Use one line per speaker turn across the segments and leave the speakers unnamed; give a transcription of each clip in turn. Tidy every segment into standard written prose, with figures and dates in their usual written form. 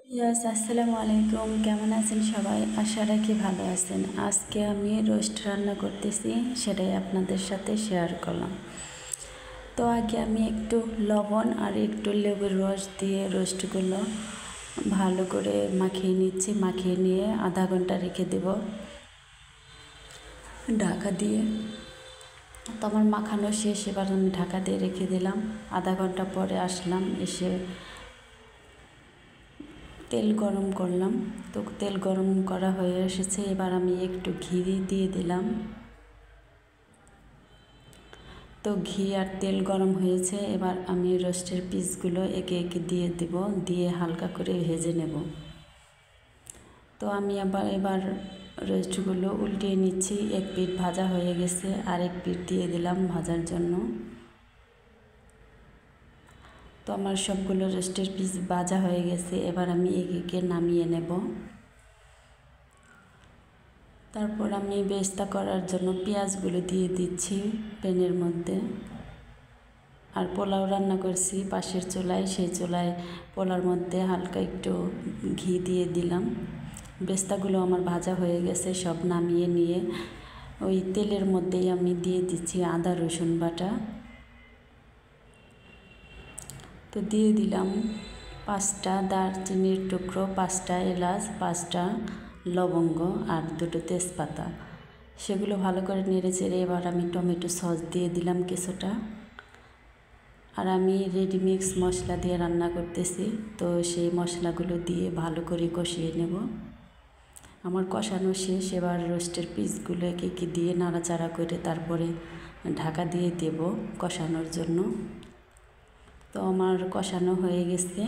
আসসালামু আলাইকুম। কেমন আছেন সবাই? আশা রাখি ভালো আছেন। আজকে আমি রোস্ট রান্না করতেছি, সেটাই আপনাদের সাথে শেয়ার করলাম। তো আগে আমি একটু লবণ আর একটু লেবুর রস দিয়ে রোস্টগুলো ভালো করে মাখিয়ে নিচ্ছি। মাখিয়ে নিয়ে আধা ঘন্টা রেখে দেব ঢাকা দিয়ে। তো আমার মাখানো শেষ, এবার আমি ঢাকা দিয়ে রেখে দিলাম। আধা ঘন্টা পরে আসলাম, এসে তেল গরম করলাম। তো তেল গরম করা হয়ে এসেছে, এবার আমি একটু ঘি দিয়ে দিলাম। তো ঘি আর তেল গরম হয়েছে, এবার আমি রোস্টের পিসগুলো একে একে দিয়ে দেব, দিয়ে হালকা করে ভেজে নেব। তো আমি এবার রোস্টগুলো উল্টিয়ে নিচ্ছি। এক পিঠ ভাজা হয়ে গেছে, আরেক পিঠ দিয়ে দিলাম ভাজার জন্য। তো আমার সবগুলো রোস্টের পিস ভাজা হয়ে গেছে, এবার আমি একে নামিয়ে নেব। তারপর আমি বেরেস্তা করার জন্য পেঁয়াজগুলো দিয়ে দিচ্ছি প্যানের মধ্যে। আর পোলাও রান্না করছি পাশের চুলায়, সেই চুলায় পোলাওর মধ্যে হালকা একটু ঘি দিয়ে দিলাম। বেরেস্তাগুলো আমার ভাজা হয়ে গেছে, সব নামিয়ে নিয়ে ওই তেলের মধ্যেই আমি দিয়ে দিচ্ছি আদা রসুন বাটা। তো দিয়ে দিলাম 5টা দারচিনির টুকরো, 5টা এলাচ, 5টা লবঙ্গ আর 2টো তেজপাতা। সেগুলো ভালো করে নেড়ে চেড়ে এবার আমি টমেটো সস দিয়ে দিলাম কিছুটা। আর আমি রেডিমিক্স মশলা দিয়ে রান্না করতেছি, তো সেই মশলাগুলো দিয়ে ভালো করে কষিয়ে নেব। আমার কষানো শেষ, এবার রোস্টের পিসগুলো একে দিয়ে নাড়াচাড়া করে তারপরে ঢাকা দিয়ে দেব কষানোর জন্য। তো আমার কষানো হয়ে গেছে,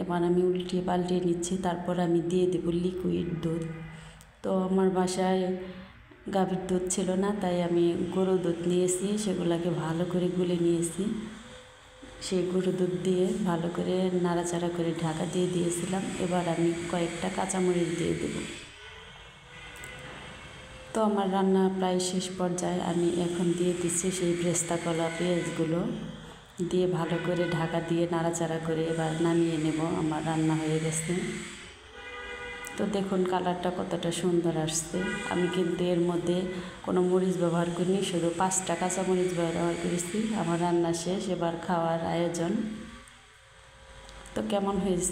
এবার আমি উল্টিয়ে পাল্টিয়ে নিচ্ছি। তারপর আমি দিয়ে দেব লিকুইড দুধ। তো আমার বাসায় গাভীর দুধ ছিল না, তাই আমি গরুর দুধ নিয়েছি, সেগুলোকে ভালো করে গুলে নিয়েছি। সেই গরুর দুধ দিয়ে ভালো করে নাড়াচাড়া করে ঢাকা দিয়ে দিয়েছিলাম। এবার আমি কয়েকটা কাঁচামরিচ দিয়ে দেব। তো আমার রান্না প্রায় শেষ পর্যায়ে, আমি এখন দিয়ে দিচ্ছি সেই বেরেস্তা করা পেঁয়াজগুলো দিয়ে ভালো করে ঢাকা দিয়ে নাড়াচাড়া করে এবার নামিয়ে নেব। আমার রান্না হয়ে গেছে। তো দেখুন কালারটা কতটা সুন্দর আসছে। আমি কিন্তু এর মধ্যে কোনো মরিচ ব্যবহার করিনি, শুধু 5টা কাঁচামরিচ ব্যবহার করেছি। আমার রান্না শেষ, এবার খাওয়ার আয়োজন। তো কেমন হয়েছে?